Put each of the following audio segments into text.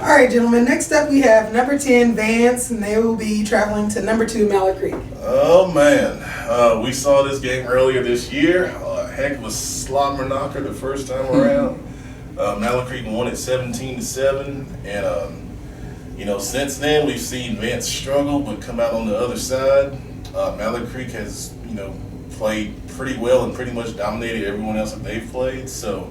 All right, gentlemen. Next up, we have number 10, Vance, and they will be traveling to number 2, Mallard Creek. Oh, man. We saw this game earlier this year. Heck of a slobber knocker the first time around. Mallard Creek won it 17-7. And, since then, we've seen Vance struggle but come out on the other side. Mallard Creek has, played pretty well and pretty much dominated everyone else that they've played. So,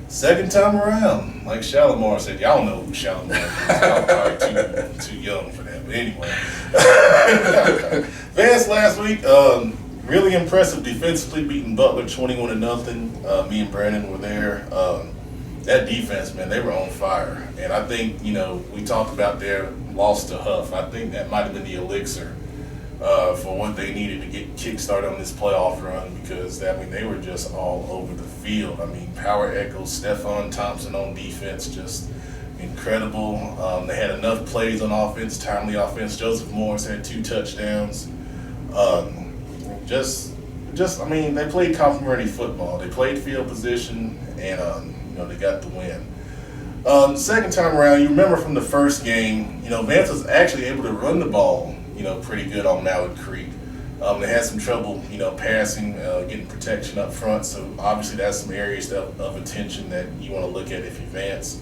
second time around, like Shalimar said, y'all know who Shalimar is. Y'all probably too young for that. But anyway, Vance last week, really impressive defensively, beating Butler 21-0. Me and Brandon were there. That defense, man, they were on fire. And I think, we talked about their loss to Huff. I think that might have been the elixir for what they needed to get kick-started on this playoff run because, they were just all over the field. Power echoes, Stephon Thompson on defense, just incredible. They had enough plays on offense, timely offense. Joseph Morris had 2 touchdowns. They played complementary football. They played field position, and, they got the win. Second time around, you remember from the first game, Vance was actually able to run the ball, pretty good on Mallard Creek. They had some trouble, passing, getting protection up front. So obviously that's some areas of attention that you want to look at if you Vance.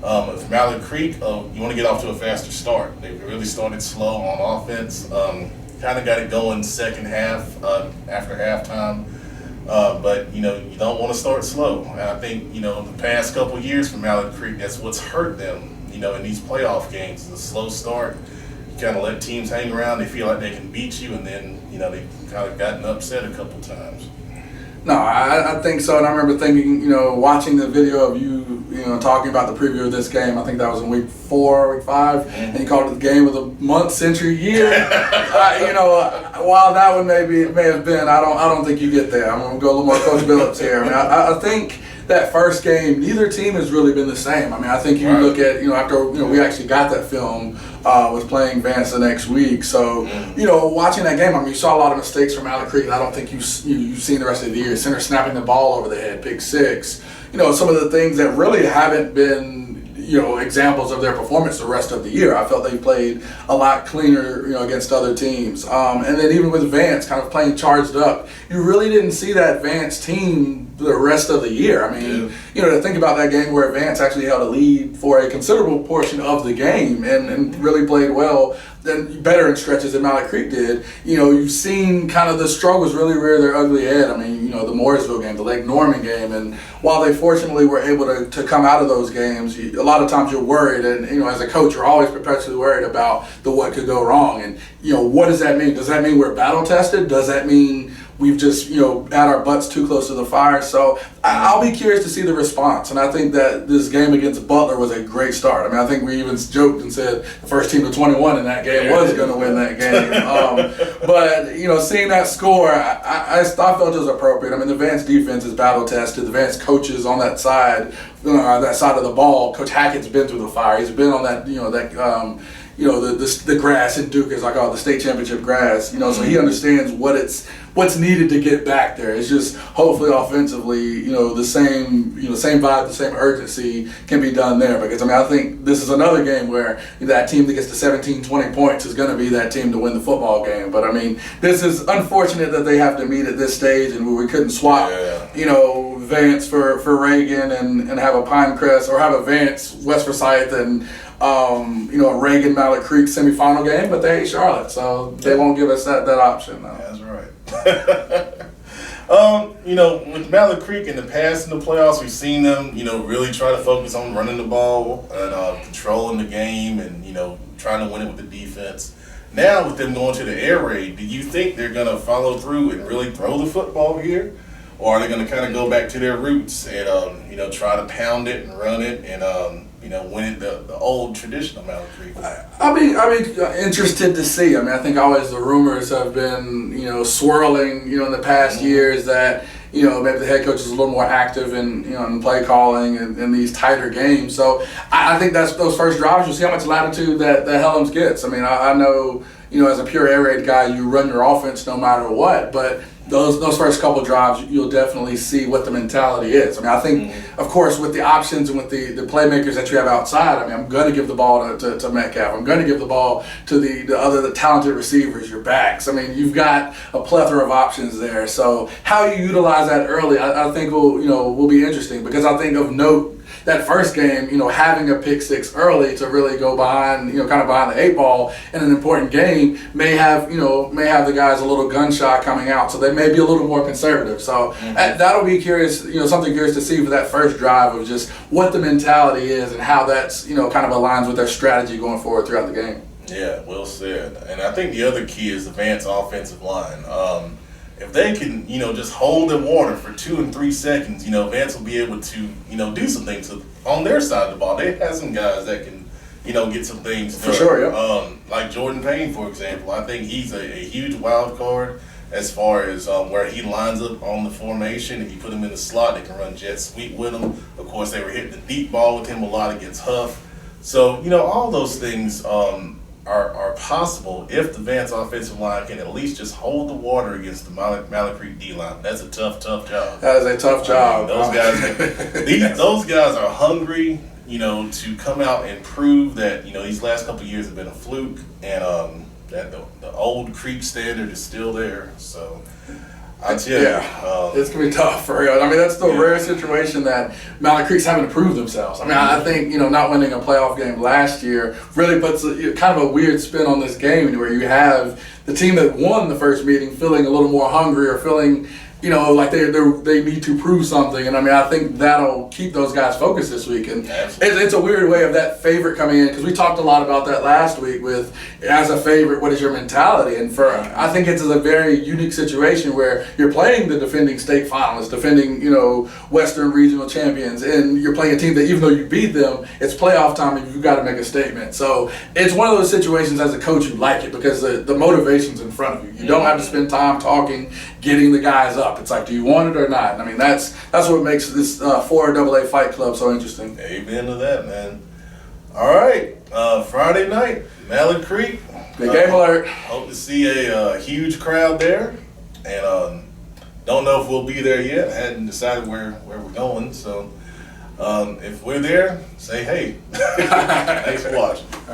If Mallard Creek, you want to get off to a faster start. They really started slow on offense. Kind of got it going second half after halftime. But you don't want to start slow. And I think the past couple of years for Mallard Creek, that's what's hurt them. In these playoff games, is a slow start. Kind of let teams hang around. They feel like they can beat you, and then they've kind of gotten upset a couple times. No, I think so. And I remember thinking, watching the video of you, talking about the preview of this game. I think that was in week 4, week 5, and you called it the game of the month, century, year. While that one may have been, I don't think you get there. I'm going to go a little more Coach Billups here. I think that first game, neither team has really been the same. I think you look at, after we actually got that film, was playing Vance the next week. So, watching that game, you saw a lot of mistakes from Mallard Creek. I don't think you've seen the rest of the year. Center snapping the ball over the head, pick 6. Some of the things that really haven't been, examples of their performance the rest of the year. I felt they played a lot cleaner, against other teams. And then even with Vance kind of playing charged up, you really didn't see that Vance team the rest of the year. To think about that game where Vance actually held a lead for a considerable portion of the game and really played well, then better in stretches than Mallard Creek did. You've seen kind of the struggles really rear their ugly head. The Mooresville game, the Lake Norman game, and while they fortunately were able to come out of those games, a lot of times you're worried, and as a coach, you're always perpetually worried about what could go wrong. And what does that mean? Does that mean we're battle tested? Does that mean we've just, had our butts too close to the fire? So I'll be curious to see the response. And I think that this game against Butler was a great start. I think we even joked and said the first team to 21 in that game was going to win that game. But, seeing that score, I felt it was appropriate. The Vance defense is battle tested. The Vance coaches on that side of the ball. Coach Hackett's been through the fire. He's been on that, the grass in Duke, as I call it, the state championship grass. So he understands what's needed to get back there. It's just hopefully offensively, the same vibe, the same urgency can be done there. Because I think this is another game where that team that gets to 17, 20 points is going to be that team to win the football game. But this is unfortunate that they have to meet at this stage, and where we couldn't swap, Vance for Reagan and have a Pinecrest, or have a Vance West Forsyth and a Reagan Mallard Creek semifinal game, but they hate Charlotte, so they won't give us that option. No. That's right. With Mallard Creek in the past in the playoffs, we've seen them, really try to focus on running the ball and controlling the game and, trying to win it with the defense. Now, with them going to the air raid, do you think they're going to follow through and really throw the football here? Or are they going to kind of go back to their roots and, try to pound it and run it and, win it the old traditional Mallard Creek? I'll be interested to see. I think always the rumors have been, swirling, in the past years that, maybe the head coach is a little more active in play calling and in these tighter games. So I think that's those first drives. You'll see how much latitude that Helms gets. I know, as a pure air raid guy, you run your offense no matter what. But those first couple drives, you'll definitely see what the mentality is. I mean, I think, of course, with the options and with the playmakers that you have outside, I mean, I'm going to give the ball to Metcalf. I'm going to give the ball to the talented receivers, your backs. I mean, you've got a plethora of options there. So how you utilize that early, I think will be interesting, because I think of note, that first game, having a pick six early to really go behind, kind of behind the eight ball in an important game may have the guys a little gun shy coming out, so they may be a little more conservative. So that'll be curious, something curious to see for that first drive of just what the mentality is and how that's, kind of aligns with their strategy going forward throughout the game. Yeah, well said. And I think the other key is the Vance offensive line. If they can, just hold the water for 2 and 3 seconds, Vance will be able to, do some things on their side of the ball. They have some guys that can, get some things done. For sure, yeah. Like Jordan Payne, for example. I think he's a huge wild card as far as where he lines up on the formation. If you put him in the slot, they can run jet sweep with him. Of course, they were hitting the deep ball with him a lot against Huff. So, all those things are possible if the Vance offensive line can at least just hold the water against the Mallard Creek D line. That's a tough job. That is a tough job. Those guys are hungry, to come out and prove that these last couple of years have been a fluke, and that the old Creek standard is still there. So I tell you, it's gonna be tough for real. I mean, that's the rare situation that Mallard Creek's having to prove themselves. I mean, I think not winning a playoff game last year really puts kind of a weird spin on this game, where you have the team that won the first meeting feeling a little more hungry, or feeling like they need to prove something. And I mean, I think that'll keep those guys focused this week. And it's a weird way of that favorite coming in, because we talked a lot about that last week with, as a favorite, what is your mentality? And I think it's a very unique situation where you're playing the defending state finalists, defending, Western regional champions, and you're playing a team that, even though you beat them, it's playoff time and you've got to make a statement. So it's one of those situations as a coach you like it, because the motivation's in front of you. You don't have to spend time talking, getting the guys up. It's like, do you want it or not? And I mean, that's what makes this 4AA Fight Club so interesting. Amen to that, man. All right, Friday night, Mallard Creek. Big game alert. Hope to see a huge crowd there, and don't know if we'll be there yet. Hadn't decided where we're going, so if we're there, say hey. Thanks for watching.